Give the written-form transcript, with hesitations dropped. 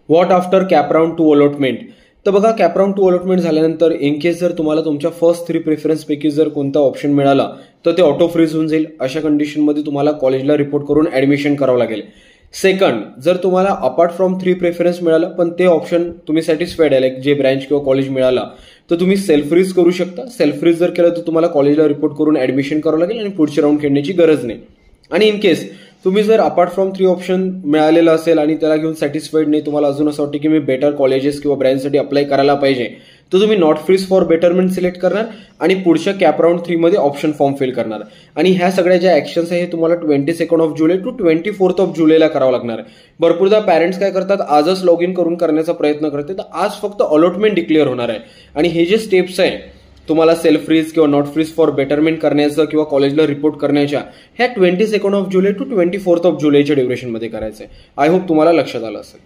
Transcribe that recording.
What after cap round two allotment. तर बघा, cap round two allotment झाल्यानंतर in case जर तुम्हाला तुमच्या फर्स्ट 3 प्रेफरन्सपैकी जर कोणता ऑप्शन मिळाला तर ते ऑटो फ्रीज होऊन जाईल. अशा कंडिशनमध्ये तुम्हाला कॉलेजला रिपोर्ट करून ऍडमिशन करावं लागेल. सेकंड, जर तुम्हाला अपार्ट फ्रॉम 3 प्रेफरन्स मिळालं पण ते ऑप्शन तुम्ही सॅटिस्फाईड आहे, लाईक जे ब्रँच किंवा कॉलेज मिळाला, तर तुम्ही सेल्फ फ्रीज करू शकता. सेल्फ फ्रीज जर केलं तर तुम्हाला कॉलेजला रिपोर्ट करून ऍडमिशन करावं लागेल आणि पुढचे राऊंड खेळण्याची गरज नाही. आणि इन केस तुम्ही जर अपार्ट फ्रॉम 3 ऑप्शन मिळालेलं असेल आणि त्याला घेऊन सॅटिस्फाईड नाही, तुम्हाला अजून असं वाटतं की मी बेटर कॉलेजेस किंवा ब्रँचसाठी अप्लाय करायला पाहिजे, तर तुम्ही not freeze for betterment select करणार आणि पुढच्या कॅप राऊंड 3 मध्ये ऑप्शन फॉर्म फिल करणार. आणि ह्या सगळ्या ज्या ऍक्शन्स आहे हे तुम्हाला 22 जुलै टू 24 जुलैला करावं लागणार आहे. भरपूरदा पॅरेंट्स काय करतात, आजच लॉग इन करून करण्याचा प्रयत्न करतात. तर आज फक्त अलॉटमेंट डिक्लेअर होणार आहे आणि हे जे स्टेप्स आहे तुम्हाला सेल्फ फ्रीज किंवा नॉट फ्रीज फॉर बेटरमेंट करण्याचं किंवा कॉलेजला रिपोर्ट करण्याच्या, ह्या 22 जुलै टू 24 जुलैच्या ड्युरेशनमध्ये करायचं आहे. आय होप तुम्हाला लक्षात आलं असेल.